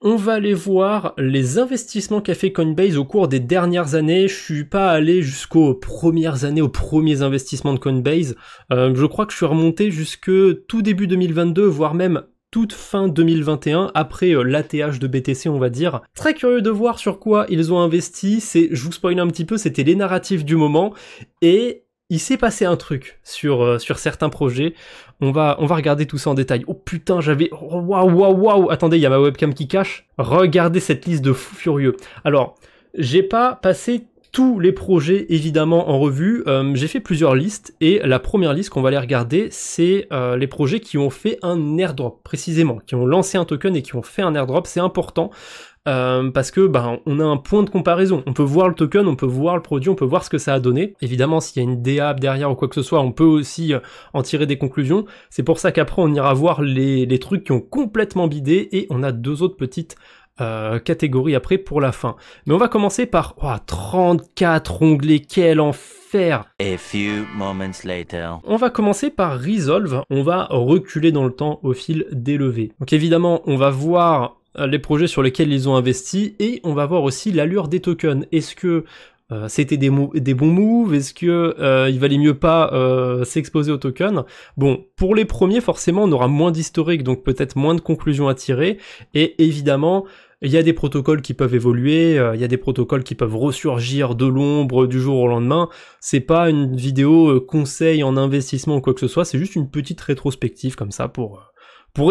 On va aller voir les investissements qu'a fait Coinbase au cours des dernières années. Je suis pas allé jusqu'aux premières années, aux premiers investissements de Coinbase. Je crois que je suis remonté jusque tout début 2022, voire même toute fin 2021, après l'ATH de BTC, on va dire. Très curieux de voir sur quoi ils ont investi. Je vous spoil un petit peu, c'était les narratifs du moment. Et il s'est passé un truc sur certains projets. On va regarder tout ça en détail. Oh putain, waouh. Attendez, il y a ma webcam qui cache. Regardez cette liste de fous furieux. Alors, j'ai pas passé tous les projets évidemment en revue, j'ai fait plusieurs listes et la première liste qu'on va aller regarder, c'est les projets qui ont fait un airdrop précisément, qui ont lancé un token et qui ont fait un airdrop. C'est important parce que on a un point de comparaison, on peut voir le token, on peut voir le produit, on peut voir ce que ça a donné. Évidemment, s'il y a une DApp derrière ou quoi que ce soit, on peut aussi en tirer des conclusions. C'est pour ça qu'après on ira voir les trucs qui ont complètement bidé et on a deux autres petites catégorie après pour la fin. Mais on va commencer par 34 onglets, quel enfer. A few moments later. On va commencer par Resolve, on va reculer dans le temps au fil des levées. Donc évidemment, on va voir les projets sur lesquels ils ont investi et on va voir aussi l'allure des tokens. Est-ce que c'était des bons moves? Est-ce que il valait mieux pas s'exposer aux tokens? Bon, pour les premiers, forcément, on aura moins d'historique, donc peut-être moins de conclusions à tirer. Et évidemment, il y a des protocoles qui peuvent évoluer, il y a des protocoles qui peuvent ressurgir de l'ombre du jour au lendemain. C'est pas une vidéo conseil en investissement ou quoi que ce soit, c'est juste une petite rétrospective comme ça pour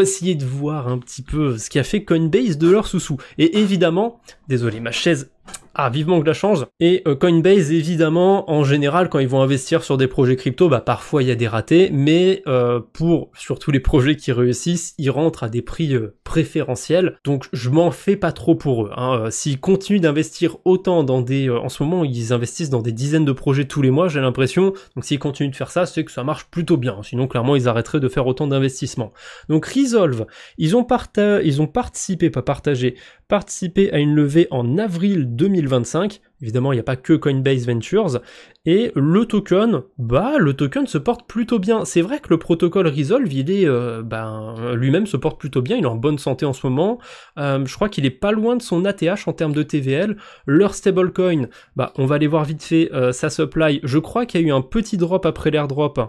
essayer de voir un petit peu ce qui a fait Coinbase de leur sous-sous. Et évidemment, désolé, ma chaise... vivement que je la change. Et Coinbase, évidemment, en général, quand ils vont investir sur des projets crypto, parfois il y a des ratés, mais pour surtout les projets qui réussissent, ils rentrent à des prix préférentiels. Donc je m'en fais pas trop pour eux. S'ils continuent d'investir autant dans en ce moment, ils investissent dans des dizaines de projets tous les mois, j'ai l'impression. Donc s'ils continuent de faire ça, c'est que ça marche plutôt bien. Sinon, clairement, ils arrêteraient de faire autant d'investissements. Donc Resolve, ils ont participé à une levée en avril 2025. Évidemment, il n'y a pas que Coinbase Ventures. Et le token se porte plutôt bien. C'est vrai que le protocole Resolve, il est, lui-même se porte plutôt bien. Il est en bonne santé en ce moment. Je crois qu'il est pas loin de son ATH en termes de TVL. Leur stablecoin, on va aller voir vite fait sa supply. Je crois qu'il y a eu un petit drop après l'airdrop.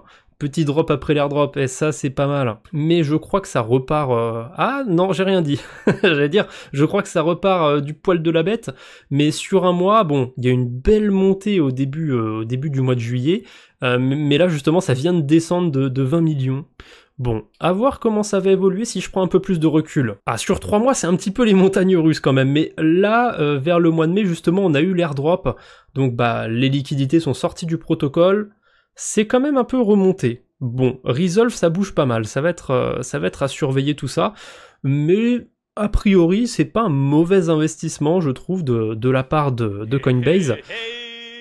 Et ça c'est pas mal. Mais je crois que ça repart... Ah non, j'ai rien dit. J'allais dire, je crois que ça repart du poil de la bête, mais sur un mois, il y a une belle montée au début du mois de juillet, mais là justement ça vient de descendre de 20 millions. Bon, à voir comment ça va évoluer si je prends un peu plus de recul. Sur 3 mois, c'est un petit peu les montagnes russes quand même, mais là, vers le mois de mai, justement, on a eu l'airdrop, donc les liquidités sont sorties du protocole, c'est quand même un peu remonté. Bon, Resolve, ça bouge pas mal, ça va être à surveiller tout ça, mais a priori, c'est pas un mauvais investissement, je trouve, de la part de Coinbase.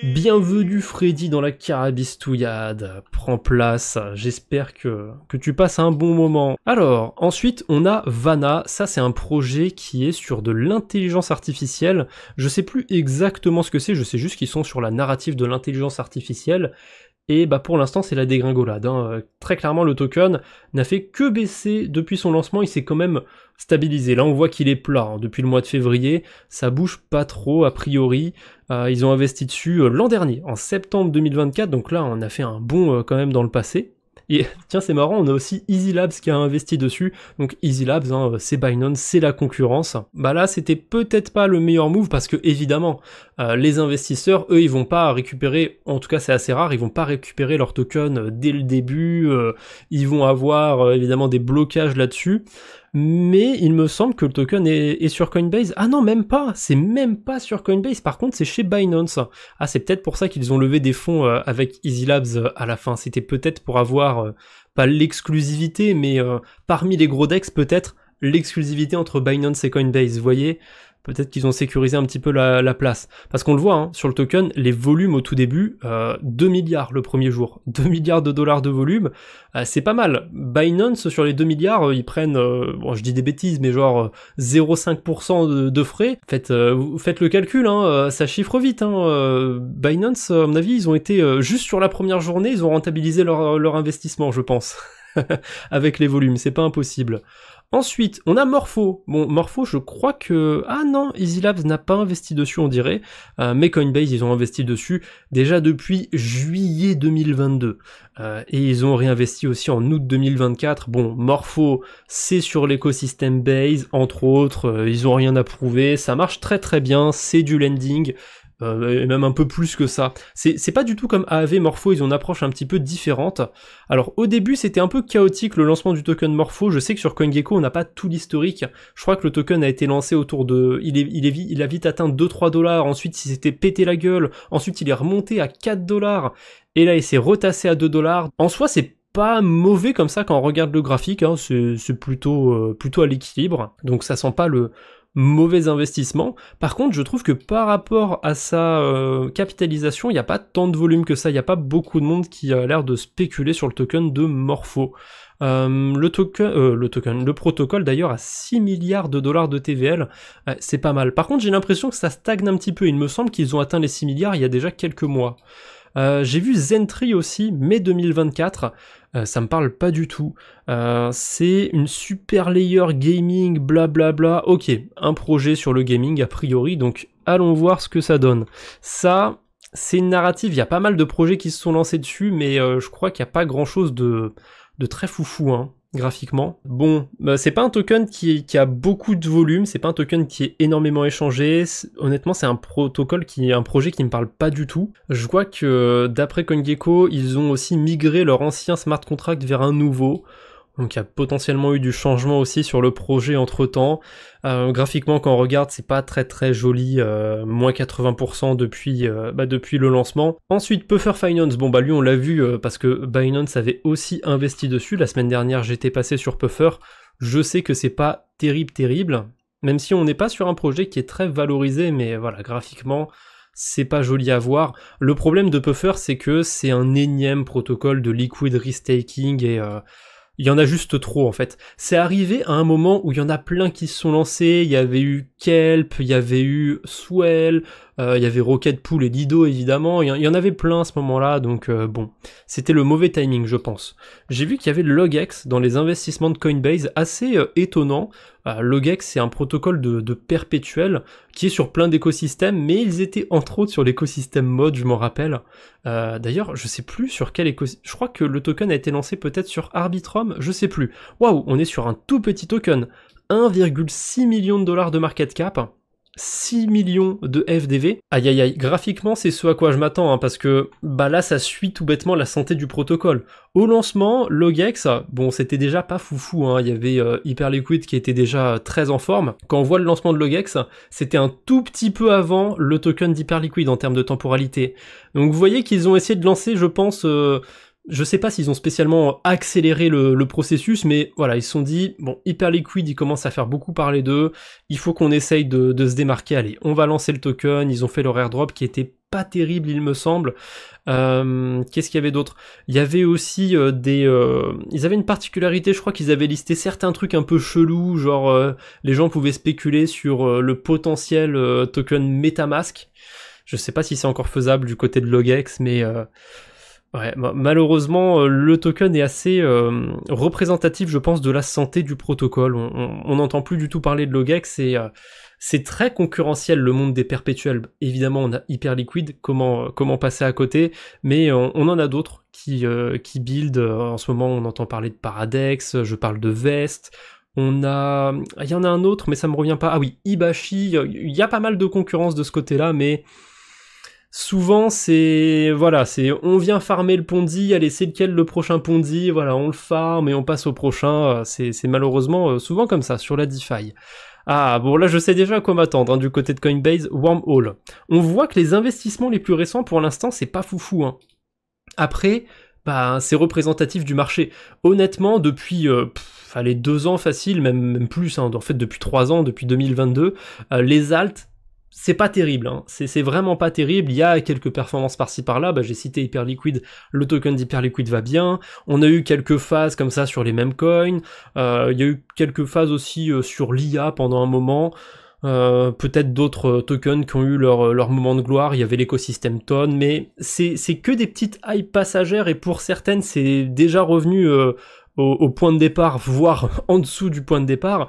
Bienvenue Freddy dans la carabistouillade, prends place, j'espère que tu passes un bon moment. Alors, ensuite on a Vana, ça c'est un projet qui est sur de l'intelligence artificielle, je sais plus exactement ce que c'est, je sais juste qu'ils sont sur la narrative de l'intelligence artificielle, et pour l'instant c'est la dégringolade. Très clairement le token n'a fait que baisser depuis son lancement, il s'est quand même stabilisé. Là on voit qu'il est plat depuis le mois de février, ça bouge pas trop a priori. Ils ont investi dessus l'an dernier, en septembre 2024, donc là on a fait un bond quand même dans le passé. Et tiens, c'est marrant, on a aussi Easy Labs qui a investi dessus. Donc Easy Labs, c'est Binance, c'est la concurrence. Là, c'était peut-être pas le meilleur move parce que évidemment, les investisseurs, eux, ils vont pas récupérer, en tout cas c'est assez rare, ils vont pas récupérer leur token dès le début. Ils vont avoir évidemment des blocages là-dessus. Mais il me semble que le token est sur Coinbase. Ah non, même pas, c'est même pas sur Coinbase, par contre c'est chez Binance. Ah, c'est peut-être pour ça qu'ils ont levé des fonds avec Easy Labs à la fin, c'était peut-être pour avoir, pas l'exclusivité, mais parmi les gros DEX peut-être, l'exclusivité entre Binance et Coinbase, vous voyez. Peut-être qu'ils ont sécurisé un petit peu la place. Parce qu'on le voit, sur le token, les volumes au tout début, 2 milliards le premier jour. 2 milliards de dollars de volume, c'est pas mal. Binance, sur les 2 milliards, ils prennent, je dis des bêtises, mais genre 0,5% de frais. Faites le calcul, ça chiffre vite. Binance, à mon avis, ils ont été, juste sur la première journée, ils ont rentabilisé leur investissement, je pense. Avec les volumes, c'est pas impossible. Ensuite, on a Morpho. Bon, Morpho, je crois que... Ah non, Easy Labs n'a pas investi dessus, on dirait. Mais Coinbase, ils ont investi dessus déjà depuis juillet 2022. Et ils ont réinvesti aussi en août 2024. Bon, Morpho, c'est sur l'écosystème Base, entre autres. Ils ont rien à prouver. Ça marche très très bien. C'est du lending. Et même un peu plus que ça. C'est pas du tout comme AAV, Morpho, ils ont une approche un petit peu différente. Alors au début c'était un peu chaotique le lancement du token Morpho, je sais que sur CoinGecko on n'a pas tout l'historique, je crois que le token a été lancé autour de... Il a vite atteint 2-3 $, ensuite il s'était pété la gueule, ensuite il est remonté à 4 $, et là il s'est retassé à 2 $. En soi c'est pas mauvais comme ça quand on regarde le graphique, hein, c'est plutôt à l'équilibre, donc ça sent pas le mauvais investissement. Par contre, je trouve que par rapport à sa capitalisation, il n'y a pas tant de volume que ça, il n'y a pas beaucoup de monde qui a l'air de spéculer sur le token de Morpho. Le protocole d'ailleurs a 6 milliards de dollars de TVL, c'est pas mal. Par contre, j'ai l'impression que ça stagne un petit peu, il me semble qu'ils ont atteint les 6 milliards il y a déjà quelques mois. J'ai vu Zentree aussi, mai 2024, ça me parle pas du tout. C'est une super layer gaming, blablabla. Ok, un projet sur le gaming a priori, donc allons voir ce que ça donne. Ça, c'est une narrative, il y a pas mal de projets qui se sont lancés dessus, mais je crois qu'il n'y a pas grand chose de très foufou, hein, graphiquement. Bon, c'est pas un token qui a beaucoup de volume, c'est pas un token qui est énormément échangé, honnêtement c'est un projet qui me parle pas du tout. Je vois que d'après CoinGecko, ils ont aussi migré leur ancien smart contract vers un nouveau, donc il y a potentiellement eu du changement aussi sur le projet entre temps. Graphiquement quand on regarde c'est pas très très joli, moins 80% depuis le lancement. Ensuite Puffer Finance, bon bah lui on l'a vu parce que Binance avait aussi investi dessus, la semaine dernière j'étais passé sur Puffer, je sais que c'est pas terrible, même si on n'est pas sur un projet qui est très valorisé, mais voilà, graphiquement c'est pas joli à voir. Le problème de Puffer c'est que c'est un énième protocole de liquid restaking et il y en a juste trop en fait. C'est arrivé à un moment où il y en a plein qui se sont lancés, il y avait eu Kelp, il y avait eu Swell, il y avait Rocket Pool et Lido évidemment, il y en avait plein à ce moment-là, donc bon, c'était le mauvais timing je pense. J'ai vu qu'il y avait le Logex dans les investissements de Coinbase, assez étonnant. Logex c'est un protocole de perpétuel qui est sur plein d'écosystèmes, mais ils étaient entre autres sur l'écosystème mode, je m'en rappelle. D'ailleurs, je sais plus sur quel écosystème, je crois que le token a été lancé peut-être sur Arbitrum, je sais plus. Waouh, on est sur un tout petit token, 1,6 million de dollars de market cap, 6 millions de FDV. Aïe aïe aïe, graphiquement c'est ce à quoi je m'attends, hein, parce que bah là ça suit tout bêtement la santé du protocole. Au lancement, Logex, bon c'était déjà pas foufou, hein, il y avait Hyperliquid qui était déjà très en forme. Quand on voit le lancement de Logex, c'était un tout petit peu avant le token d'Hyperliquid en termes de temporalité. Donc vous voyez qu'ils ont essayé de lancer, je pense... je sais pas s'ils ont spécialement accéléré le processus, mais voilà, ils se sont dit, bon, Hyperliquid, il commence à faire beaucoup parler d'eux, il faut qu'on essaye de se démarquer, allez, on va lancer le token, ils ont fait leur airdrop qui était pas terrible, il me semble. Qu'est-ce qu'il y avait d'autre? Il y avait aussi ils avaient une particularité, je crois qu'ils avaient listé certains trucs un peu chelous, genre les gens pouvaient spéculer sur le potentiel token MetaMask. Je sais pas si c'est encore faisable du côté de Logex, mais... ouais, malheureusement, le token est assez représentatif, je pense, de la santé du protocole. On n'entend plus du tout parler de Logex, et c'est très concurrentiel le monde des perpétuels. Évidemment, on a Hyperliquid, comment passer à côté, mais on en a d'autres qui build. En ce moment, on entend parler de Paradex, je parle de Vest. Il y en a un autre, mais ça me revient pas. Ah oui, Ibashi. Il y a pas mal de concurrence de ce côté-là, mais souvent on vient farmer le Ponzi, allez c'est lequel le prochain Ponzi, voilà on le farme et on passe au prochain, c'est malheureusement souvent comme ça sur la DeFi. Ah bon là je sais déjà à quoi m'attendre, hein, du côté de Coinbase, Wormhole. On voit que les investissements les plus récents pour l'instant c'est pas foufou, hein. Après, bah c'est représentatif du marché. Honnêtement depuis... allez 2 ans facile, même plus, hein, en fait depuis 3 ans, depuis 2022, les alts, c'est pas terrible, hein. C'est vraiment pas terrible, il y a quelques performances par-ci par-là, bah, j'ai cité Hyperliquid, le token d'Hyperliquid va bien, on a eu quelques phases comme ça sur les mêmes coins, il y a eu quelques phases aussi sur l'IA pendant un moment, peut-être d'autres tokens qui ont eu leur moment de gloire, il y avait l'écosystème Ton, mais c'est que des petites hypes passagères, et pour certaines c'est déjà revenu au point de départ, voire en dessous du point de départ.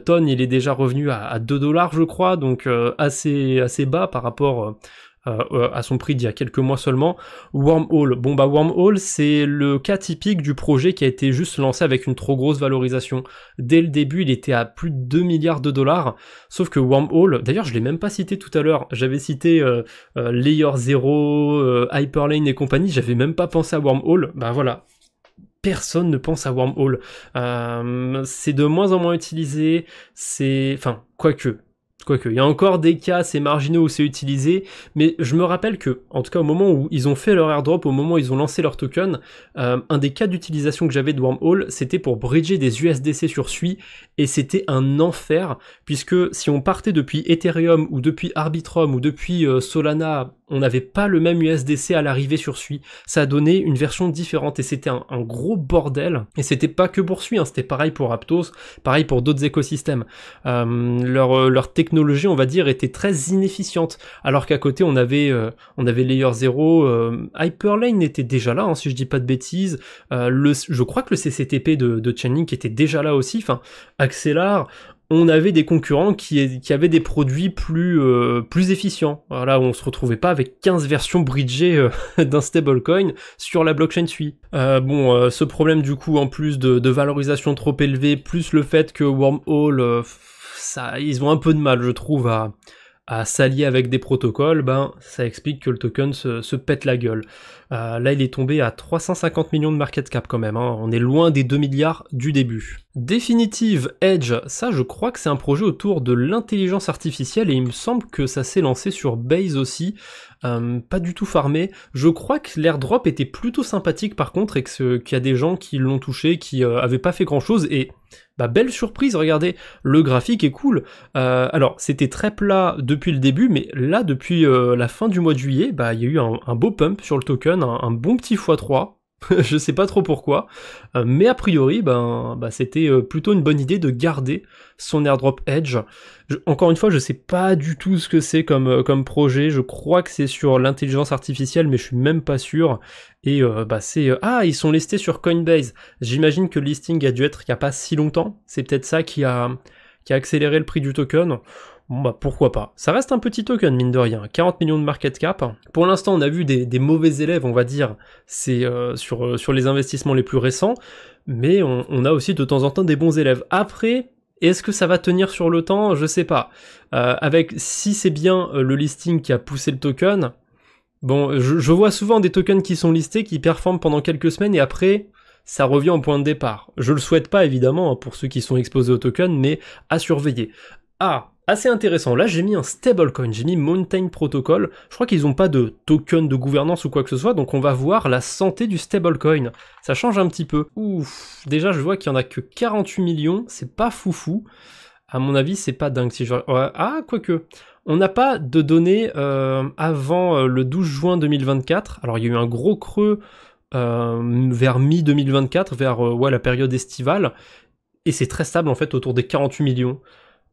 Ton, il est déjà revenu à 2 $, je crois, donc assez bas par rapport à son prix d'il y a quelques mois seulement. Wormhole, bon bah Wormhole, c'est le cas typique du projet qui a été juste lancé avec une trop grosse valorisation. Dès le début, il était à plus de 2 milliards de dollars, sauf que Wormhole, d'ailleurs je l'ai même pas cité tout à l'heure, j'avais cité Layer Zero, Hyperlane et compagnie, j'avais même pas pensé à Wormhole, bah voilà. Personne ne pense à Wormhole. C'est de moins en moins utilisé, enfin, quoique, il y a encore des cas assez marginaux où c'est utilisé, mais je me rappelle que, en tout cas au moment où ils ont fait leur airdrop, au moment où ils ont lancé leur token, un des cas d'utilisation que j'avais de Wormhole, c'était pour bridger des USDC sur Sui, et c'était un enfer, puisque si on partait depuis Ethereum, ou depuis Arbitrum, ou depuis Solana, on n'avait pas le même USDC à l'arrivée sur Sui. Ça a donné une version différente, et c'était un gros bordel, et c'était pas que pour Sui, hein, c'était pareil pour Aptos, pareil pour d'autres écosystèmes. Leur technologie, on va dire, était très inefficiente, alors qu'à côté on avait Layer 0, Hyperlane était déjà là, hein, si je dis pas de bêtises, je crois que le CCTP de Chainlink était déjà là aussi, enfin, Axelar, on avait des concurrents qui avaient des produits plus efficients. Voilà, on se retrouvait pas avec 15 versions bridgées d'un stablecoin sur la blockchain Sui. Ce problème du coup, en plus de valorisation trop élevée, plus le fait que Wormhole, ils ont un peu de mal, je trouve, à s'allier avec des protocoles, ça explique que le token se pète la gueule. Là, il est tombé à 350 millions de market cap quand même, hein. On est loin des 2 milliards du début. Définitive Edge, ça je crois que c'est un projet autour de l'intelligence artificielle et il me semble que ça s'est lancé sur Base aussi, pas du tout farmé. Je crois que l'airdrop était plutôt sympathique par contre et qu'il y a des gens qui l'ont touché, qui avaient pas fait grand chose et belle surprise, regardez, le graphique est cool. Alors c'était très plat depuis le début, mais là depuis la fin du mois de juillet, il y a eu un beau pump sur le token, un bon petit x3. Je sais pas trop pourquoi, mais a priori, c'était plutôt une bonne idée de garder son airdrop Edge. Encore une fois, je sais pas du tout ce que c'est comme projet, je crois que c'est sur l'intelligence artificielle, mais je suis même pas sûr. Et ils sont listés sur Coinbase. J'imagine que le listing a dû être il y a pas si longtemps, c'est peut-être ça qui a accéléré le prix du token. Bon pourquoi pas. Ça reste un petit token, mine de rien, 40 millions de market cap. Pour l'instant, on a vu des mauvais élèves, on va dire, c'est sur les investissements les plus récents, mais on a aussi de temps en temps des bons élèves. Après, est-ce que ça va tenir sur le temps? Je sais pas. Si c'est bien le listing qui a poussé le token, je vois souvent des tokens qui sont listés, qui performent pendant quelques semaines, et après, ça revient au point de départ. Je le souhaite pas, évidemment, pour ceux qui sont exposés au token, mais à surveiller. Assez intéressant, là j'ai mis un stablecoin, j'ai mis Mountain Protocol, je crois qu'ils n'ont pas de token de gouvernance ou quoi que ce soit, donc on va voir la santé du stablecoin, ça change un petit peu. Ouf, déjà je vois qu'il y en a que 48 millions, c'est pas foufou, à mon avis c'est pas dingue si je... quoique, on n'a pas de données avant le 12 juin 2024, alors il y a eu un gros creux vers mi-2024, vers la période estivale, et c'est très stable en fait autour des 48 millions.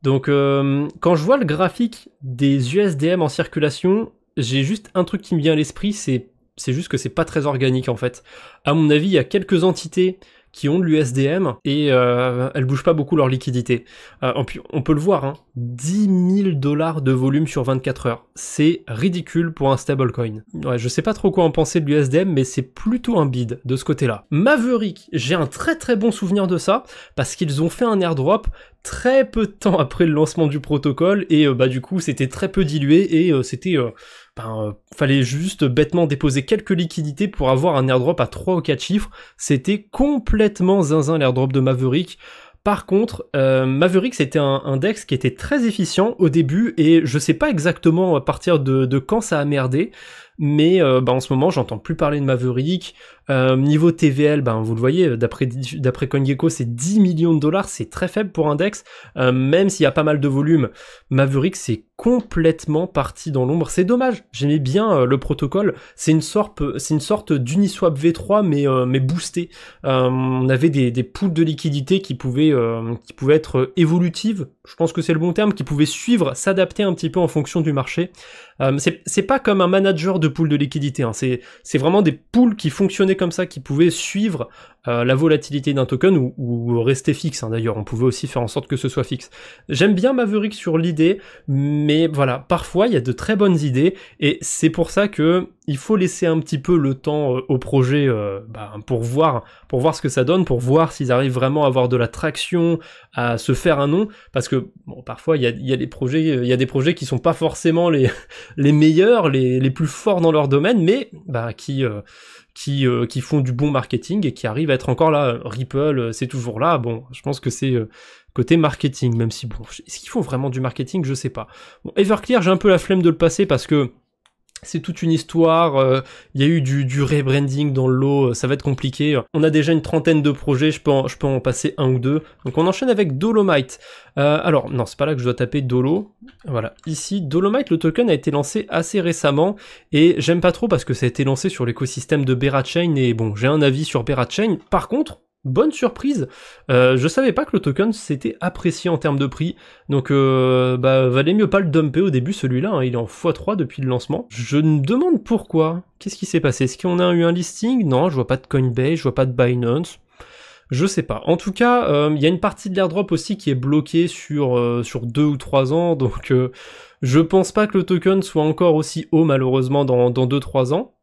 Donc quand je vois le graphique des USDM en circulation, j'ai juste un truc qui me vient à l'esprit, c'est juste que c'est pas très organique en fait. À mon avis, il y a quelques entités qui ont de l'USDM et elles bougent pas beaucoup leur liquidité. On peut le voir, hein, 10 000 $ de volume sur 24 heures. C'est ridicule pour un stablecoin. Ouais, je sais pas trop quoi en penser de l'USDM, mais c'est plutôt un bid de ce côté-là. Maverick, j'ai un très très bon souvenir de ça, parce qu'ils ont fait un airdrop très peu de temps après le lancement du protocole, et du coup c'était très peu dilué, et fallait juste bêtement déposer quelques liquidités pour avoir un airdrop à 3 ou 4 chiffres. C'était complètement zinzin l'airdrop de Maverick. Par contre, Maverick c'était un DEX qui était très efficient au début, et je sais pas exactement à partir de quand ça a merdé, mais en ce moment j'entends plus parler de Maverick. Niveau TVL, vous le voyez, d'après CoinGecko, c'est 10 millions de $, c'est très faible pour un DEX, même s'il y a pas mal de volume. Maverick, c'est complètement parti dans l'ombre, c'est dommage, j'aimais bien le protocole, c'est une sorte d'Uniswap V3, mais boosté. On avait des pools de liquidités qui pouvaient être évolutives, je pense que c'est le bon terme, qui pouvaient suivre, s'adapter un petit peu en fonction du marché. C'est pas comme un manager de pool de liquidité, hein. C'est vraiment des pools qui fonctionnaient comme ça, qui pouvaient suivre la volatilité d'un token ou rester fixe, hein. D'ailleurs, on pouvait aussi faire en sorte que ce soit fixe. J'aime bien Maverick sur l'idée, mais voilà, parfois il y a de très bonnes idées, et c'est pour ça que il faut laisser un petit peu le temps au projet pour voir ce que ça donne, pour voir s'ils arrivent vraiment à avoir de la traction, à se faire un nom, parce que bon, parfois il y a des projets qui sont pas forcément les meilleurs, les plus forts dans leur domaine, mais qui font du bon marketing et qui arrivent à être encore là. Ripple, c'est toujours là. Bon, je pense que c'est côté marketing, même si bon, est-ce qu'ils font vraiment du marketing, je sais pas. Bon, Everclear, j'ai un peu la flemme de le passer parce que c'est toute une histoire, il y a eu du rebranding dans le lot, ça va être compliqué. On a déjà une trentaine de projets, je peux en passer un ou deux. Donc on enchaîne avec Dolomite. Alors, non, c'est pas là que je dois taper Dolo. Voilà, ici, Dolomite, le token a été lancé assez récemment, et j'aime pas trop parce que ça a été lancé sur l'écosystème de Berachain, et bon, j'ai un avis sur Berachain. Par contre, bonne surprise, je savais pas que le token s'était apprécié en termes de prix, donc valait mieux pas le dumper au début celui-là, hein, il est en x3 depuis le lancement. Je me demande pourquoi, qu'est-ce qui s'est passé, est-ce qu'on a eu un listing? Non, je vois pas de Coinbase, je vois pas de Binance, je sais pas. En tout cas, il y a une partie de l'airdrop aussi qui est bloquée sur 2 ou 3 ans, donc je pense pas que le token soit encore aussi haut malheureusement dans 2-3 ans.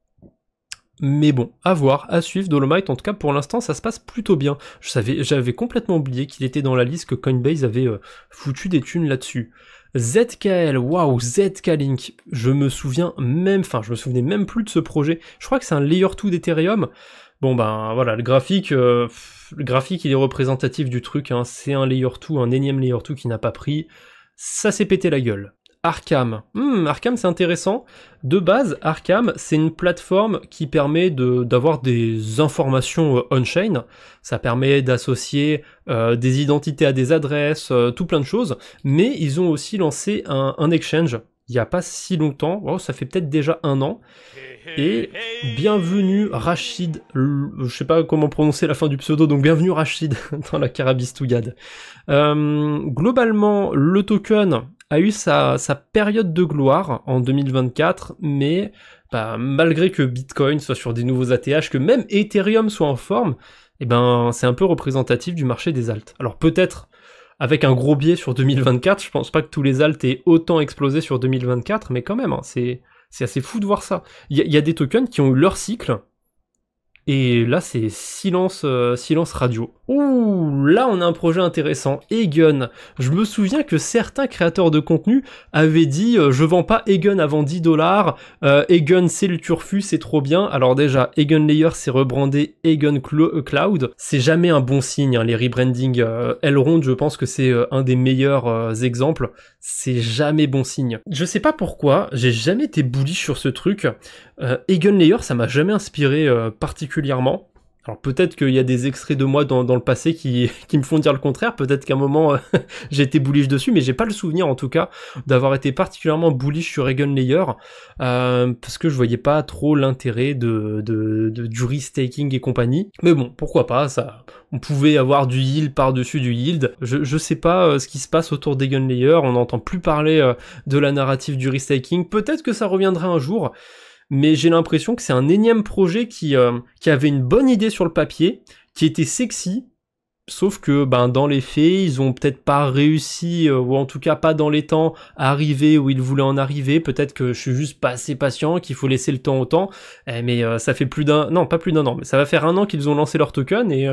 Mais bon, à voir, à suivre, Dolomite, en tout cas pour l'instant ça se passe plutôt bien. J'avais complètement oublié qu'il était dans la liste, que Coinbase avait foutu des thunes là-dessus. ZKL, waouh, ZK-Link, je me souvenais même plus de ce projet. Je crois que c'est un layer 2 d'Ethereum. Bon ben voilà, le graphique il est représentatif du truc, hein. C'est un layer 2, un énième layer 2 qui n'a pas pris. Ça s'est pété la gueule. Arkham. Arkham c'est intéressant. De base, Arkham c'est une plateforme qui permet d'avoir des informations on-chain. Ça permet d'associer des identités à des adresses, tout plein de choses. Mais ils ont aussi lancé un exchange il n'y a pas si longtemps. Oh, ça fait peut-être déjà 1 an. Et bienvenue Rachid, je sais pas comment prononcer la fin du pseudo, donc bienvenue Rachid dans la Carabistouillade. Globalement, le token a eu sa période de gloire en 2024, mais malgré que Bitcoin soit sur des nouveaux ATH, que même Ethereum soit en forme, c'est un peu représentatif du marché des alts. Alors peut-être avec un gros biais sur 2024, je pense pas que tous les alts aient autant explosé sur 2024, mais quand même, hein, c'est assez fou de voir ça. Il y a des tokens qui ont eu leur cycle, et là c'est silence radio. Ouh, là on a un projet intéressant, Egun. Je me souviens que certains créateurs de contenu avaient dit je vends pas Egun avant 10$, Egun c'est le turfu, c'est trop bien. Alors déjà, Egun Layer c'est rebrandé Egun Cloud, c'est jamais un bon signe, hein, les rebrandings. Elrond, je pense que c'est un des meilleurs exemples, c'est jamais bon signe. Je sais pas pourquoi, j'ai jamais été bullish sur ce truc. Egun Layer ça m'a jamais inspiré particulièrement. Alors peut-être qu'il y a des extraits de moi dans le passé qui me font dire le contraire, peut-être qu'à un moment j'ai été bullish dessus, mais j'ai pas le souvenir en tout cas d'avoir été particulièrement bullish sur Egun Layer, parce que je voyais pas trop l'intérêt du restaking et compagnie. Mais bon, pourquoi pas, ça, on pouvait avoir du yield par-dessus du yield. Je sais pas ce qui se passe autour d'Egun Layer, on n'entend plus parler de la narrative du restaking, peut-être que ça reviendra un jour. Mais j'ai l'impression que c'est un énième projet qui avait une bonne idée sur le papier, qui était sexy, sauf que dans les faits, ils ont peut-être pas réussi, ou en tout cas pas dans les temps, à arriver où ils voulaient en arriver. Peut-être que je suis juste pas assez patient, qu'il faut laisser le temps au temps, mais ça fait pas plus d'un an, mais ça va faire 1 an qu'ils ont lancé leur token, et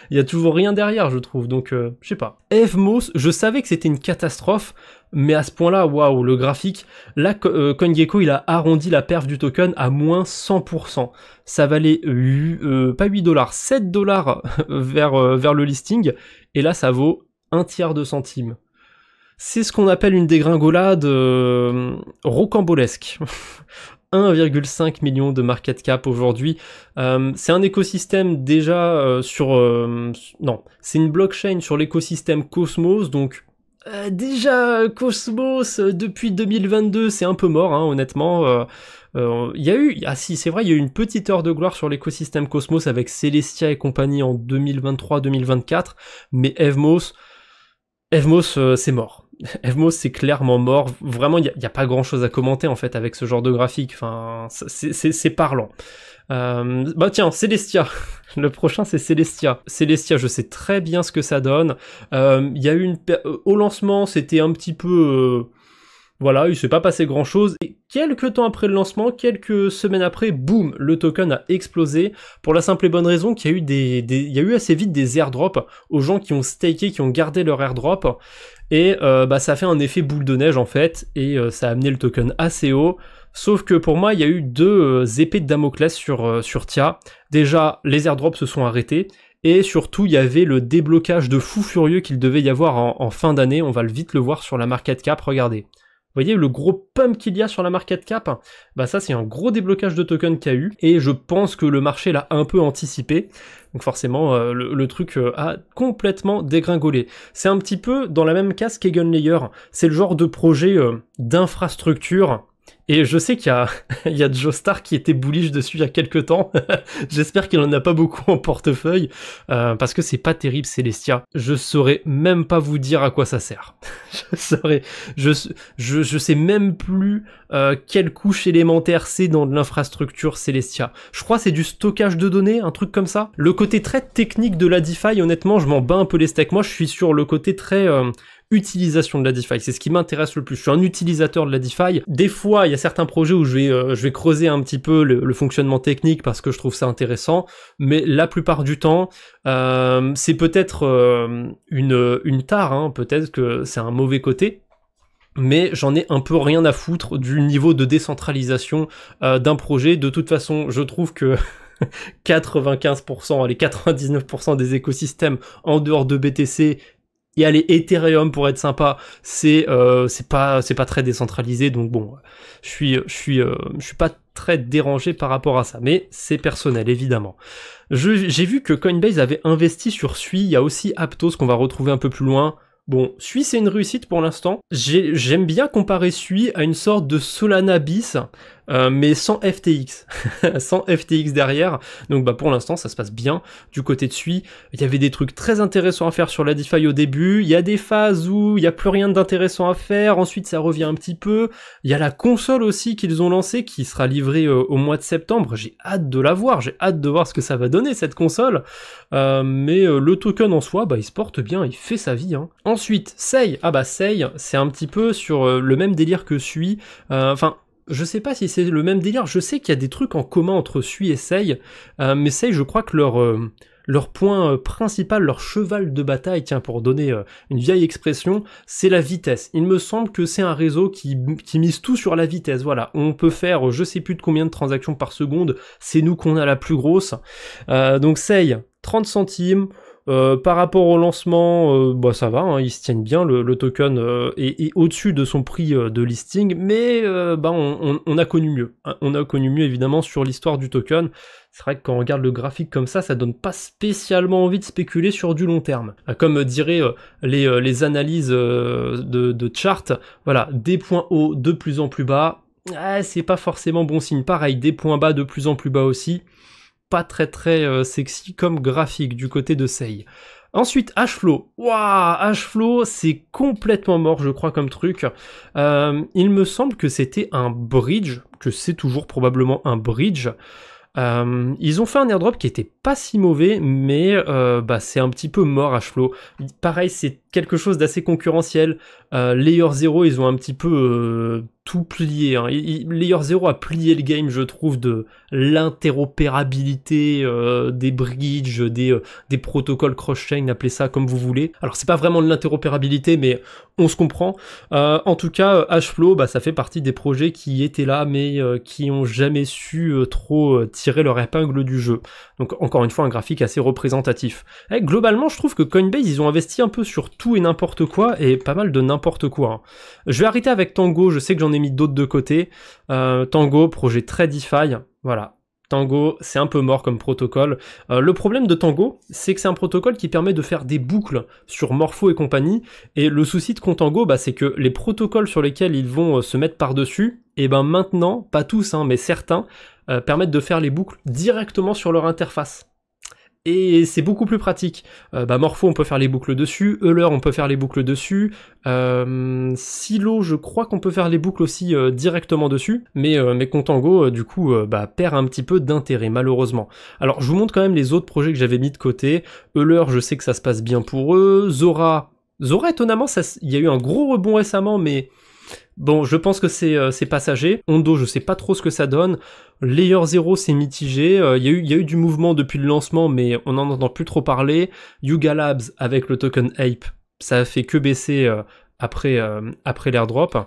il y a toujours rien derrière, je trouve, donc je sais pas. Evmos, je savais que c'était une catastrophe, mais à ce point-là, waouh, le graphique, là, CoinGecko, il a arrondi la perf du token à moins 100%. Ça valait, pas $8, $7 vers le listing, et là, ça vaut 1/3 de centime. C'est ce qu'on appelle une dégringolade rocambolesque. 1,5 million de market cap aujourd'hui. C'est un écosystème déjà c'est une blockchain sur l'écosystème Cosmos, donc déjà Cosmos depuis 2022 c'est un peu mort, hein, honnêtement. Il y a eu, c'est vrai, il y a eu une petite heure de gloire sur l'écosystème Cosmos avec Celestia et compagnie en 2023-2024, mais Evmos c'est mort. Evmos c'est clairement mort, vraiment il y a pas grand chose à commenter en fait avec ce genre de graphique, enfin c'est parlant. Bah tiens, Celestia, le prochain c'est Celestia. Celestia, je sais très bien ce que ça donne. Il y a eu au lancement c'était un petit peu... Voilà, il s'est pas passé grand chose, et quelques temps après le lancement, quelques semaines après, boum, le token a explosé, pour la simple et bonne raison qu'il y a eu il y a eu assez vite des airdrops aux gens qui ont staké, qui ont gardé leur airdrop, et bah ça a fait un effet boule de neige en fait, et ça a amené le token assez haut, sauf que pour moi il y a eu deux épées de Damoclès sur TIA. Déjà, les airdrops se sont arrêtés, et surtout il y avait le déblocage de fou furieux qu'il devait y avoir en fin d'année, on va vite le voir sur la market cap, regardez. Vous voyez le gros pump qu'il y a sur la market cap, bah ça c'est un gros déblocage de token qu'il y a eu, et je pense que le marché l'a un peu anticipé, donc forcément le truc a complètement dégringolé. C'est un petit peu dans la même case qu'Eigenlayer, c'est le genre de projet d'infrastructure. Et je sais qu'il y a, il y a Joestar qui était bullish dessus il y a quelques temps. J'espère qu'il en a pas beaucoup en portefeuille, parce que c'est pas terrible Celestia. Je saurais même pas vous dire à quoi ça sert. Je sais même plus quelle couche élémentaire c'est dans l'infrastructure Celestia. Je crois que c'est du stockage de données, un truc comme ça. Le côté très technique de la DeFi, honnêtement, je m'en bats un peu les steaks. Moi, je suis sur le côté très... utilisation de la DeFi, c'est ce qui m'intéresse le plus. Je suis un utilisateur de la DeFi. Des fois, il y a certains projets où je vais creuser un petit peu le fonctionnement technique parce que je trouve ça intéressant, mais la plupart du temps, c'est peut-être une tare, hein, peut-être que c'est un mauvais côté, mais j'en ai un peu rien à foutre du niveau de décentralisation d'un projet. De toute façon, je trouve que 95%, allez 99% des écosystèmes en dehors de BTC, et aller Ethereum pour être sympa, c'est pas très décentralisé, donc bon, je suis pas très dérangé par rapport à ça, mais c'est personnel évidemment. J'ai vu que Coinbase avait investi sur Sui, il y a aussi Aptos qu'on va retrouver un peu plus loin. Bon, Sui c'est une réussite pour l'instant. J'aime bien comparer Sui à une sorte de Solana bis, mais sans FTX, sans FTX derrière. Donc bah pour l'instant ça se passe bien du côté de Sui. Il y avait des trucs très intéressants à faire sur la DeFi au début. Il y a des phases où il n'y a plus rien d'intéressant à faire. Ensuite ça revient un petit peu. Il y a la console aussi qu'ils ont lancée qui sera livrée au mois de septembre. J'ai hâte de la voir. J'ai hâte de voir ce que ça va donner cette console. Mais le token en soi, bah il se porte bien, il fait sa vie. Hein. Ensuite, Sei. Ah bah Sei, c'est un petit peu sur le même délire que Sui. Enfin. Je sais pas si c'est le même délire, je sais qu'il y a des trucs en commun entre Sui et Sei, mais Sei, je crois que leur point principal, leur cheval de bataille, tiens, pour donner une vieille expression, c'est la vitesse. Il me semble que c'est un réseau qui mise tout sur la vitesse, voilà. On peut faire je sais plus de combien de transactions par seconde, c'est nous qu'on a la plus grosse. Donc Sei, 30 centimes, par rapport au lancement, bah ça va, hein, ils se tiennent bien, le token est au-dessus de son prix de listing, mais bah on a connu mieux. Hein, on a connu mieux évidemment sur l'histoire du token. C'est vrai que quand on regarde le graphique comme ça donne pas spécialement envie de spéculer sur du long terme. Comme diraient les analyses de chart, voilà, des points hauts de plus en plus bas, c'est pas forcément bon signe. Pareil, des points bas de plus en plus bas aussi. Pas très sexy comme graphique du côté de Sei. Ensuite, Hflow. Waouh, Hflow, c'est complètement mort, je crois, comme truc. Il me semble que c'était un bridge, que c'est toujours probablement un bridge. Ils ont fait un airdrop qui était pas si mauvais, mais bah c'est un petit peu mort Hflow. Pareil, c'est quelque chose d'assez concurrentiel. Layer 0, ils ont un petit peu tout plié. Hein. Layer 0 a plié le game, je trouve, de l'interopérabilité des bridges, des protocoles cross-chain, appelez ça comme vous voulez. Alors c'est pas vraiment de l'interopérabilité, mais on se comprend. En tout cas, Hflow, bah, ça fait partie des projets qui étaient là, mais qui ont jamais su trop tirer leur épingle du jeu. Donc encore une fois, un graphique assez représentatif. Et globalement, je trouve que Coinbase, ils ont investi un peu sur tout et n'importe quoi, et pas mal de n'importe quoi. Hein. Je vais arrêter avec Tango, je sais que j'en ai mis d'autres de côté. Tango, projet très DeFi, voilà. Tango, c'est un peu mort comme protocole. Le problème de Tango, c'est que c'est un protocole qui permet de faire des boucles sur Morpho et compagnie, et le souci de Contango, bah, c'est que les protocoles sur lesquels ils vont se mettre par-dessus, et ben maintenant, pas tous, hein, mais certains, permettent de faire les boucles directement sur leur interface. et c'est beaucoup plus pratique. Morpho, on peut faire les boucles dessus, Euler, on peut faire les boucles dessus, Silo, je crois qu'on peut faire les boucles aussi directement dessus, mais Contango, du coup, perd un petit peu d'intérêt, malheureusement. Alors, je vous montre quand même les autres projets que j'avais mis de côté. Euler, je sais que ça se passe bien pour eux. Zora, étonnamment, il y a eu un gros rebond récemment, mais bon, je pense que c'est passager. Ondo, je sais pas trop ce que ça donne. Layer 0, c'est mitigé. Il y a eu du mouvement depuis le lancement, mais on n'en entend plus trop parler. Yuga Labs, avec le token Ape, ça a fait que baisser après l'airdrop.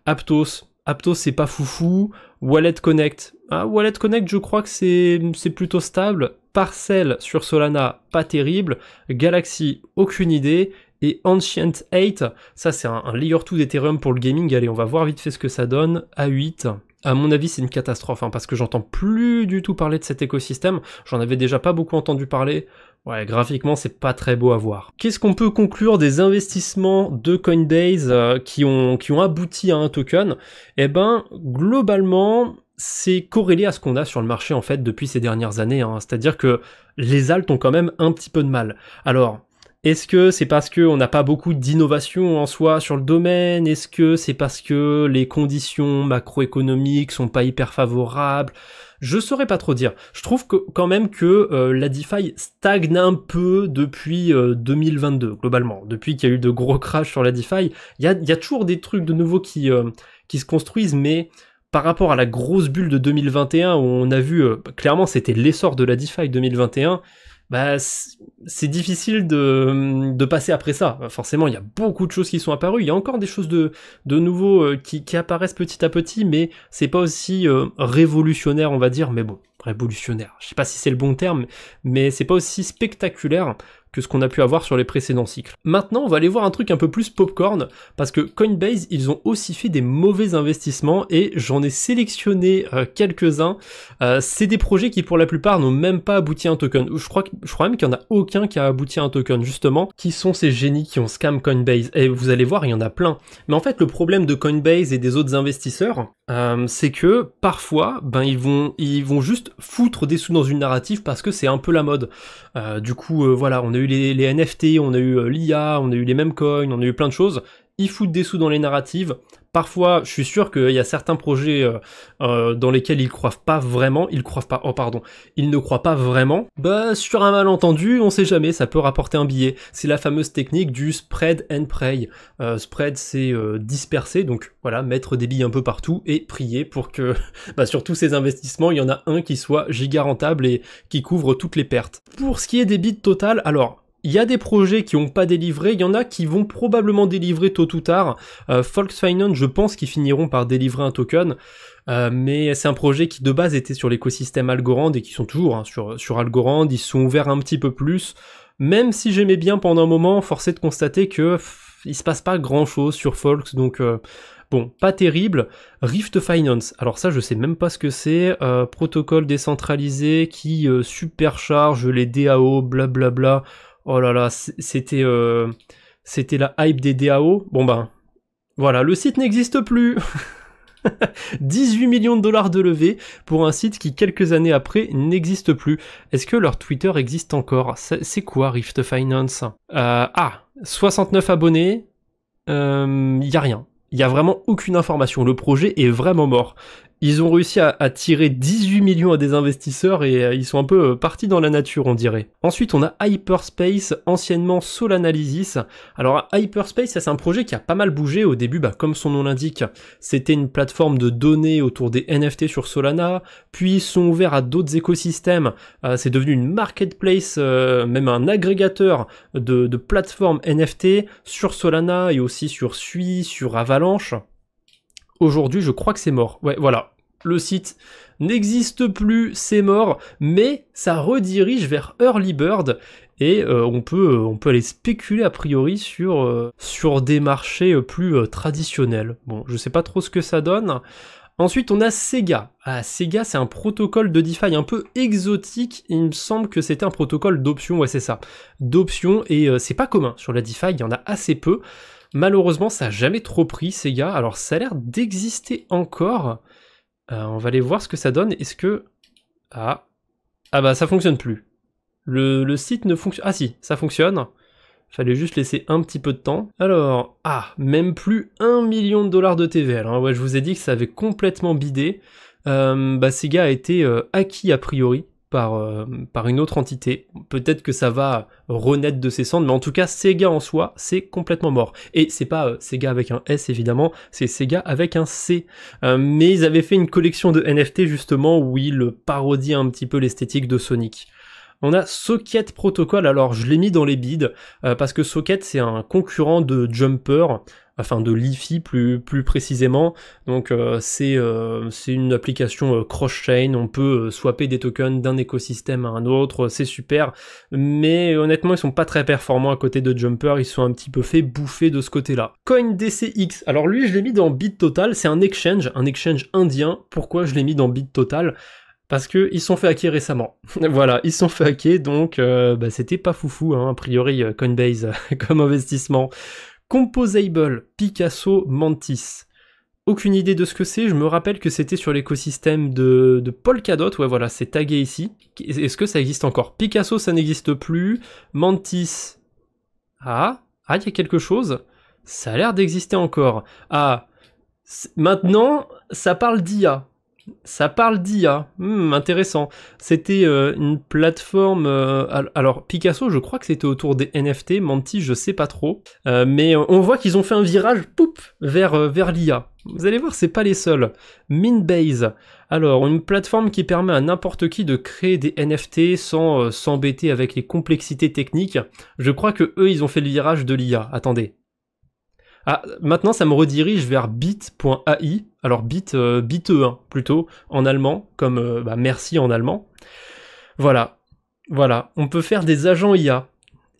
Aptos, c'est pas foufou. Wallet Connect, Wallet Connect, je crois que c'est plutôt stable. Parcel sur Solana, pas terrible. Galaxy, aucune idée. Et Ancient 8, ça c'est un layer 2 d'Ethereum pour le gaming. Allez, on va voir vite fait ce que ça donne. A8, à mon avis c'est une catastrophe, parce que j'entends plus du tout parler de cet écosystème. J'en avais déjà pas beaucoup entendu parler. Ouais, graphiquement c'est pas très beau à voir. Qu'est-ce qu'on peut conclure des investissements de Coinbase qui ont abouti à un token? Eh ben, globalement, c'est corrélé à ce qu'on a sur le marché en fait depuis ces dernières années. C'est-à-dire que les alts ont quand même un petit peu de mal. Alors, est-ce que c'est parce qu'on n'a pas beaucoup d'innovation en soi sur le domaine? Est-ce que c'est parce que les conditions macroéconomiques sont pas hyper favorables? Je saurais pas trop dire. Je trouve quand même que la DeFi stagne un peu depuis 2022, globalement. Depuis qu'il y a eu de gros crashs sur la DeFi, il y a toujours des trucs de nouveau qui se construisent, mais par rapport à la grosse bulle de 2021, où on a vu, clairement c'était l'essor de la DeFi 2021, c'est difficile de passer après ça. Forcément, il y a beaucoup de choses qui sont apparues. Il y a encore des choses de nouveau qui apparaissent petit à petit, mais c'est pas aussi révolutionnaire, on va dire. Mais bon, révolutionnaire, je sais pas si c'est le bon terme, mais c'est pas aussi spectaculaire que ce qu'on a pu avoir sur les précédents cycles. Maintenant, on va aller voir un truc un peu plus popcorn, parce que Coinbase, ils ont aussi fait des mauvais investissements, et j'en ai sélectionné quelques-uns. C'est des projets qui, pour la plupart, n'ont même pas abouti à un token. Je crois même qu'il y en a aucun qui a abouti à un token, justement. Qui sont ces génies qui ont scam Coinbase? Et vous allez voir, il y en a plein. Mais en fait, le problème de Coinbase et des autres investisseurs, c'est que parfois, ils vont juste foutre des sous dans une narrative parce que c'est un peu la mode. Du coup, voilà, on a eu les NFT, on a eu l'IA, on a eu les mêmes coins, on a eu plein de choses. Ils foutent des sous dans les narratives. Parfois, je suis sûr qu'il y a certains projets dans lesquels ils croient pas vraiment. Ils ne croient pas vraiment. Sur un malentendu, on sait jamais, ça peut rapporter un billet. C'est la fameuse technique du spread and pray. Spread, c'est disperser, donc voilà, mettre des billes un peu partout et prier pour que, sur tous ces investissements, il y en a un qui soit giga rentable et qui couvre toutes les pertes. Pour ce qui est des bits total, alors, il y a des projets qui n'ont pas délivré, il y en a qui vont probablement délivrer tôt ou tard. Volksfinance, je pense qu'ils finiront par délivrer un token, mais c'est un projet qui de base était sur l'écosystème Algorand et qui sont toujours sur Algorand, ils se sont ouverts un petit peu plus. Même si j'aimais bien pendant un moment, force est de constater que il se passe pas grand chose sur Volks, donc bon, pas terrible. Rift Finance, alors ça je sais même pas ce que c'est, protocole décentralisé qui supercharge les DAO, blablabla. Oh là là, c'était la hype des DAO. Bon voilà, le site n'existe plus. 18 millions de dollars de levée pour un site qui, quelques années après, n'existe plus. Est-ce que leur Twitter existe encore? C'est quoi Rift Finance? 69 abonnés, y a rien. Il y a vraiment aucune information. Le projet est vraiment mort. Ils ont réussi à tirer 18 millions à des investisseurs et ils sont un peu partis dans la nature, on dirait. Ensuite, on a Hyperspace, anciennement Solanalysis. Alors, Hyperspace, ça c'est un projet qui a pas mal bougé au début, comme son nom l'indique. C'était une plateforme de données autour des NFT sur Solana, puis ils sont ouverts à d'autres écosystèmes. C'est devenu une marketplace, même un agrégateur de plateformes NFT sur Solana et aussi sur Sui, sur Avalanche. Aujourd'hui, je crois que c'est mort. Ouais, voilà. Le site n'existe plus, c'est mort, mais ça redirige vers Early Bird et on peut aller spéculer a priori sur des marchés plus traditionnels. Bon, je sais pas trop ce que ça donne. Ensuite, on a Sega. Sega, c'est un protocole de DeFi un peu exotique. Il me semble que c'était un protocole d'option, ouais, c'est ça. D'option, et c'est pas commun sur la DeFi, il y en a assez peu. Malheureusement, ça n'a jamais trop pris, Sega. Alors, ça a l'air d'exister encore. On va aller voir ce que ça donne. Est-ce que... ça fonctionne plus. Le site ne fonctionne... Ah si, ça fonctionne. Fallait juste laisser un petit peu de temps. Alors, même plus 1 million de dollars de TVL. Hein. Ouais, je vous ai dit que ça avait complètement bidé. Sega a été acquis a priori par une autre entité. Peut-être que ça va renaître de ses cendres, mais en tout cas, Sega en soi, c'est complètement mort. Et c'est pas Sega avec un S évidemment, c'est Sega avec un C. Mais ils avaient fait une collection de NFT justement où ils parodiaient un petit peu l'esthétique de Sonic. On a Socket Protocol, alors je l'ai mis dans les bids, parce que Socket c'est un concurrent de Jumper, enfin de Lifi plus précisément, donc c'est une application cross-chain, on peut swapper des tokens d'un écosystème à un autre, c'est super, mais honnêtement ils sont pas très performants à côté de Jumper, ils sont un petit peu fait bouffer de ce côté-là. CoinDCX, alors lui je l'ai mis dans BitTotal, c'est un exchange indien, pourquoi je l'ai mis dans BitTotal ? Parce que ils sont fait hacker récemment. Voilà, ils sont fait hacker, donc c'était pas foufou, hein, a priori Coinbase comme investissement. Composable, Picasso, Mantis. Aucune idée de ce que c'est, je me rappelle que c'était sur l'écosystème de Polkadot, ouais voilà, c'est tagué ici. Est-ce que ça existe encore? Picasso, ça n'existe plus. Mantis, il y a quelque chose. Ça a l'air d'exister encore. Maintenant, ça parle d'IA. Ça parle d'IA, intéressant. C'était une plateforme... alors, Picasso, je crois que c'était autour des NFT, Mantis, je sais pas trop. Mais on voit qu'ils ont fait un virage, vers l'IA. Vous allez voir, c'est pas les seuls. Minbase, alors, une plateforme qui permet à n'importe qui de créer des NFT sans s'embêter avec les complexités techniques. Je crois que eux, ils ont fait le virage de l'IA. Attendez. Maintenant ça me redirige vers bit.ai, alors bit1 plutôt, en allemand, comme merci en allemand. Voilà, on peut faire des agents IA.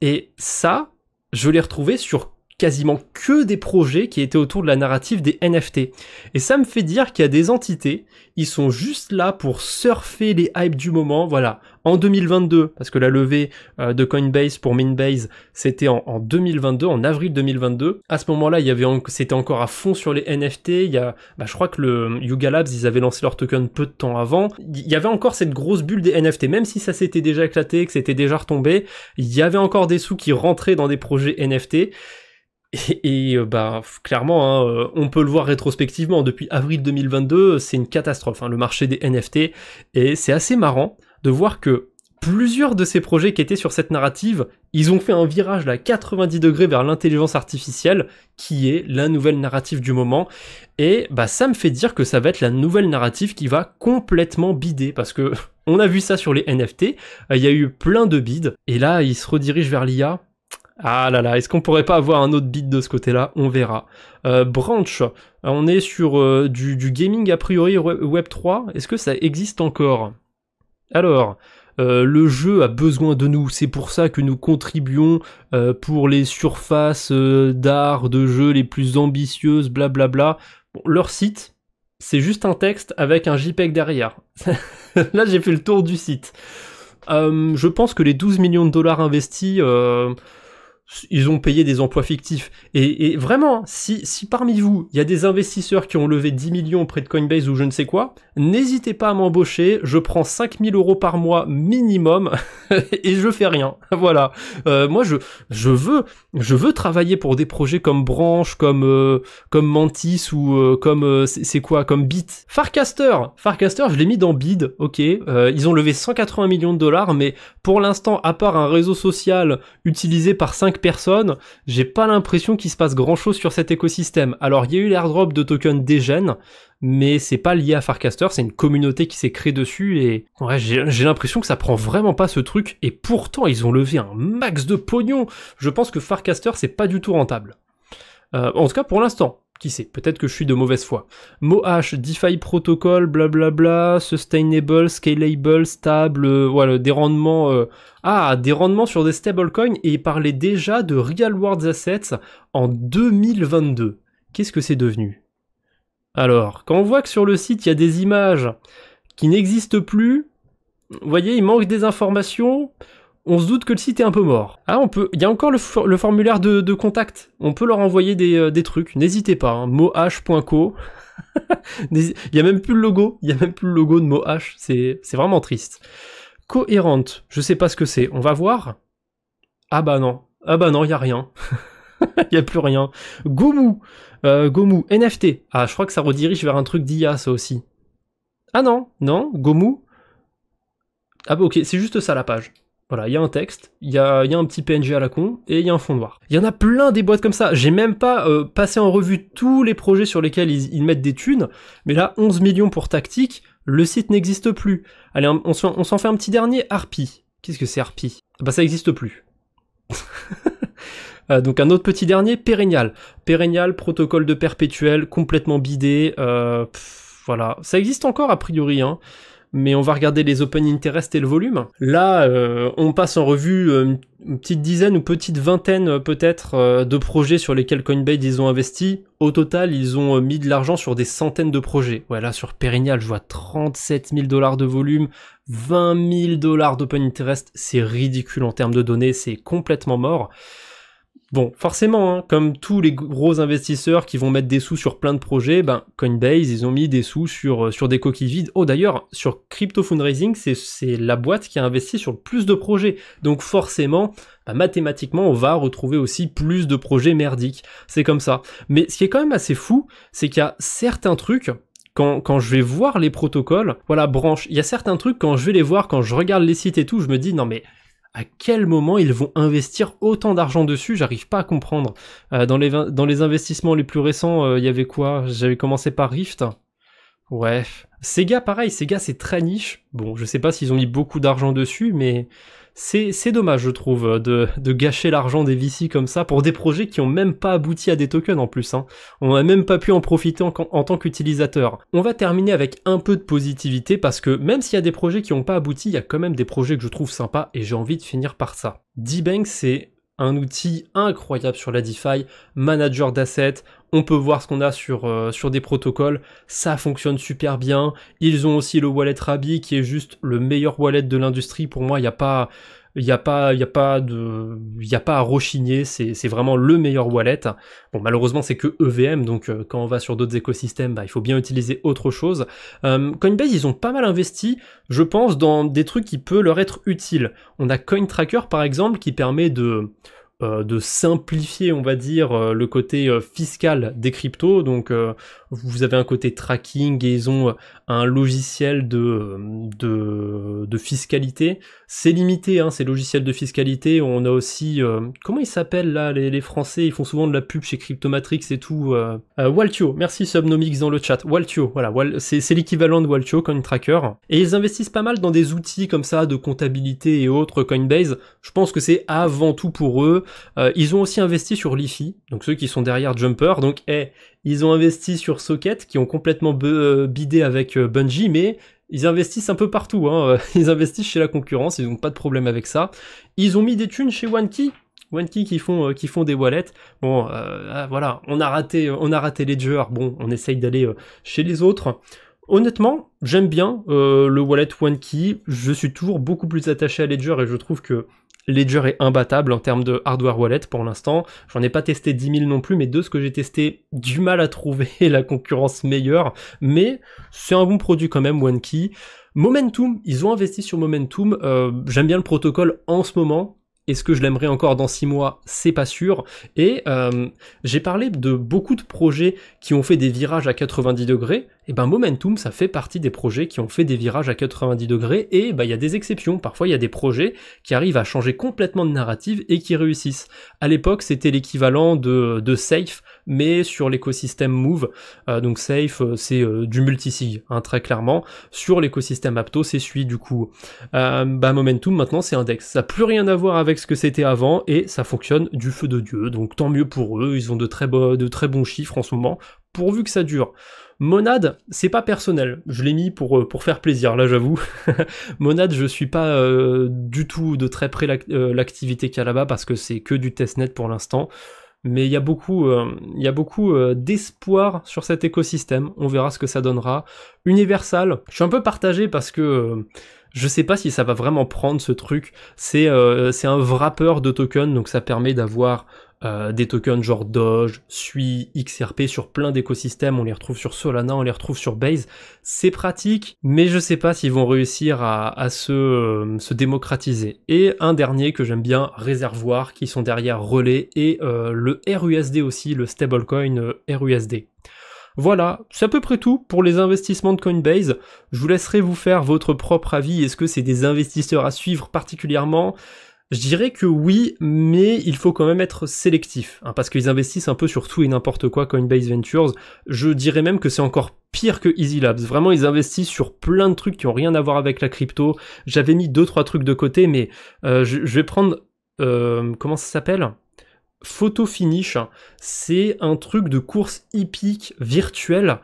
Et ça, je l'ai retrouvé sur quasiment que des projets qui étaient autour de la narrative des NFT. Et ça me fait dire qu'il y a des entités, ils sont juste là pour surfer les hypes du moment, voilà. En 2022, parce que la levée de Coinbase pour Minbase, c'était en 2022, en avril 2022. À ce moment-là, c'était encore à fond sur les NFT. Je crois que le Yuga Labs, ils avaient lancé leur token peu de temps avant. Il y avait encore cette grosse bulle des NFT, même si ça s'était déjà éclaté, que c'était déjà retombé. Il y avait encore des sous qui rentraient dans des projets NFT. Et clairement, hein, on peut le voir rétrospectivement. Depuis avril 2022, c'est une catastrophe, hein, le marché des NFT. Et c'est assez marrant de voir que plusieurs de ces projets qui étaient sur cette narrative, ils ont fait un virage à 90 degrés vers l'intelligence artificielle, qui est la nouvelle narrative du moment. Et ça me fait dire que ça va être la nouvelle narrative qui va complètement bider, parce que on a vu ça sur les NFT, il y a eu plein de bids, et là, ils se redirigent vers l'IA. Ah là là, est-ce qu'on pourrait pas avoir un autre bit de ce côté-là? On verra. Branch, on est sur du gaming a priori Web3, est-ce que ça existe encore? Alors, le jeu a besoin de nous, c'est pour ça que nous contribuons pour les surfaces d'art, de jeu les plus ambitieuses, blablabla. Bon, leur site, c'est juste un texte avec un JPEG derrière. Là, j'ai fait le tour du site. Je pense que les 12 millions de dollars investis... ils ont payé des emplois fictifs. Et vraiment, si parmi vous, il y a des investisseurs qui ont levé 10 millions auprès de Coinbase ou je ne sais quoi, n'hésitez pas à m'embaucher, je prends 5000 € par mois minimum, et je fais rien. Voilà. Moi, je veux travailler pour des projets comme Branch, comme Mantis, ou comme Bit. Farcaster, je l'ai mis dans bid, ok. Ils ont levé 180 millions de dollars, mais pour l'instant, à part un réseau social utilisé par 5 personnes, j'ai pas l'impression qu'il se passe grand chose sur cet écosystème. Alors il y a eu l'airdrop de tokens Degen, mais c'est pas lié à Farcaster, c'est une communauté qui s'est créée dessus, et ouais, j'ai l'impression que ça prend vraiment pas ce truc, et pourtant ils ont levé un max de pognon. Je pense que Farcaster c'est pas du tout rentable. En tout cas pour l'instant. Qui sait, peut-être que je suis de mauvaise foi. Mohash, DeFi Protocol, blablabla, Sustainable, Scalable, Stable, voilà, des rendements... des rendements sur des stablecoins, et il parlait déjà de Real World Assets en 2022. Qu'est-ce que c'est devenu? Alors, quand on voit que sur le site, il y a des images qui n'existent plus, vous voyez, il manque des informations... On se doute que le site est un peu mort. Il y a encore le formulaire de contact. On peut leur envoyer des trucs. N'hésitez pas, hein. Mohash.co. Il y a même plus le logo. Il y a même plus le logo de Mohash. C'est vraiment triste. Coherent, je sais pas ce que c'est, on va voir. Ah bah non, y a rien. Y a plus rien. Gomu, Gomu, NFT. Ah, je crois que ça redirige vers un truc d'IA, ça aussi. Ah non, Gomu. Ah bah ok, c'est juste ça la page. Voilà, il y a un texte, il y a un petit PNG à la con, et il y a un fond noir. Il y en a plein des boîtes comme ça. J'ai même pas passé en revue tous les projets sur lesquels ils mettent des thunes, mais là, 11 millions pour Tactique, le site n'existe plus. Allez, on s'en fait un petit dernier, Harpy. Qu'est-ce que c'est Harpy? Bah ça n'existe plus. Donc un autre petit dernier, Perennial. Perennial, protocole de perpétuel, complètement bidé. Voilà, ça existe encore a priori, hein. Mais on va regarder les open interest et le volume. Là, on passe en revue une petite dizaine ou petite vingtaine peut-être de projets sur lesquels Coinbase ils ont investi. Au total, ils ont mis de l'argent sur des centaines de projets. Ouais, là sur Perennial, je vois 37 000 $ de volume, 20 000 $ d'open interest. C'est ridicule en termes de données, c'est complètement mort. Bon, forcément, hein, comme tous les gros investisseurs qui vont mettre des sous sur plein de projets, ben Coinbase, ils ont mis des sous sur des coquilles vides. Oh d'ailleurs, sur Crypto Fundraising, c'est la boîte qui a investi sur le plus de projets. Donc forcément, ben, mathématiquement, on va retrouver aussi plus de projets merdiques. C'est comme ça. Mais ce qui est quand même assez fou, c'est qu'il y a certains trucs... Quand je vais voir les protocoles, voilà, branche, il y a certains trucs, quand je vais les voir, quand je regarde les sites et tout, je me dis, non mais... à quel moment ils vont investir autant d'argent dessus? J'arrive pas à comprendre. Dans les investissements les plus récents, il y avait quoi? J'avais commencé par Rift. Ouais. Sega, pareil, Sega c'est très niche. Bon, je sais pas s'ils ont mis beaucoup d'argent dessus, mais c'est dommage, je trouve, de gâcher l'argent des VC comme ça pour des projets qui ont même pas abouti à des tokens en plus, hein. On n'a même pas pu en profiter en tant qu'utilisateur. On va terminer avec un peu de positivité parce que même s'il y a des projets qui n'ont pas abouti, il y a quand même des projets que je trouve sympas et j'ai envie de finir par ça. D-Bank, c'est un outil incroyable sur la DeFi, manager d'assets, on peut voir ce qu'on a sur des protocoles, ça fonctionne super bien. Ils ont aussi le wallet Rabi qui est juste le meilleur wallet de l'industrie. Pour moi, il y a pas à rechigner, c'est vraiment le meilleur wallet. Bon, malheureusement, c'est que EVM, donc quand on va sur d'autres écosystèmes, bah, il faut bien utiliser autre chose. Coinbase, ils ont pas mal investi, je pense, dans des trucs qui peuvent leur être utiles. On a CoinTracker, par exemple, qui permet de simplifier, on va dire, le côté fiscal des cryptos. Donc vous avez un côté tracking et ils ont un logiciel de fiscalité. C'est limité, hein, ces logiciels de fiscalité. On a aussi comment ils s'appellent là, les Français, ils font souvent de la pub chez Cryptomatrix et tout. Waltio, merci Subnomix dans le chat. Waltio, voilà, c'est l'équivalent de Waltio, CoinTracker. Et ils investissent pas mal dans des outils comme ça de comptabilité et autres. Coinbase, je pense que c'est avant tout pour eux. Ils ont aussi investi sur Lifi, donc ceux qui sont derrière Jumper, donc ils ont investi sur Socket, qui ont complètement bidé avec Bungie, mais ils investissent un peu partout, hein. Ils investissent chez la concurrence, ils n'ont pas de problème avec ça. Ils ont mis des thunes chez OneKey qui font des wallets. Bon, voilà, on a raté Ledger, bon, on essaye d'aller chez les autres. Honnêtement, j'aime bien le wallet OneKey, je suis toujours beaucoup plus attaché à Ledger et je trouve que Ledger est imbattable en termes de hardware wallet pour l'instant. J'en ai pas testé 10 000 non plus, mais de ce que j'ai testé, du mal à trouver la concurrence meilleure. Mais c'est un bon produit quand même, OneKey. Momentum, ils ont investi sur Momentum. J'aime bien le protocole en ce moment. Est-ce que je l'aimerais encore dans 6 mois? C'est pas sûr. Et j'ai parlé de beaucoup de projets qui ont fait des virages à 90 degrés. Et ben Momentum, ça fait partie des projets qui ont fait des virages à 90 degrés. Et ben il y a des exceptions. Parfois il y a des projets qui arrivent à changer complètement de narrative et qui réussissent. À l'époque, c'était l'équivalent de Safe, mais sur l'écosystème Move. Donc Safe, c'est du multisig, hein, très clairement. Sur l'écosystème Apto, c'est celui du coup. Momentum, maintenant, c'est Index. Ça n'a plus rien à voir avec ce que c'était avant et ça fonctionne du feu de Dieu. Donc tant mieux pour eux, ils ont de très bons chiffres en ce moment, pourvu que ça dure. Monad, c'est pas personnel, je l'ai mis pour faire plaisir, là j'avoue. Monad, je suis pas du tout de très près l'activité qu'il y a là-bas parce que c'est que du testnet pour l'instant. Mais il y a beaucoup d'espoir sur cet écosystème, on verra ce que ça donnera. Universal, je suis un peu partagé parce que je sais pas si ça va vraiment prendre ce truc. C'est un wrapper de token, donc ça permet d'avoir des tokens genre Doge, Sui, XRP sur plein d'écosystèmes, on les retrouve sur Solana, on les retrouve sur Base, c'est pratique, mais je sais pas s'ils vont réussir à se démocratiser. Et un dernier que j'aime bien, Réservoir, qui sont derrière Relais, et le RUSD aussi, le stablecoin RUSD. Voilà, c'est à peu près tout pour les investissements de Coinbase. Je vous laisserai vous faire votre propre avis. Est-ce que c'est des investisseurs à suivre particulièrement ? Je dirais que oui, mais il faut quand même être sélectif, hein, parce qu'ils investissent un peu sur tout et n'importe quoi, Coinbase Ventures. Je dirais même que c'est encore pire que Easy Labs. Vraiment, ils investissent sur plein de trucs qui ont rien à voir avec la crypto. J'avais mis 2-3 trucs de côté, mais je vais prendre... comment ça s'appelle ? Photo Finish, c'est un truc de course hippique virtuelle.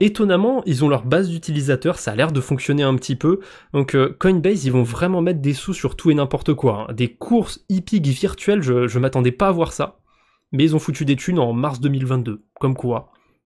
Étonnamment, ils ont leur base d'utilisateurs, ça a l'air de fonctionner un petit peu. Donc Coinbase, ils vont vraiment mettre des sous sur tout et n'importe quoi. Hein. Des courses hippiques virtuelles, je m'attendais pas à voir ça. Mais ils ont foutu des thunes en mars 2022, comme quoi.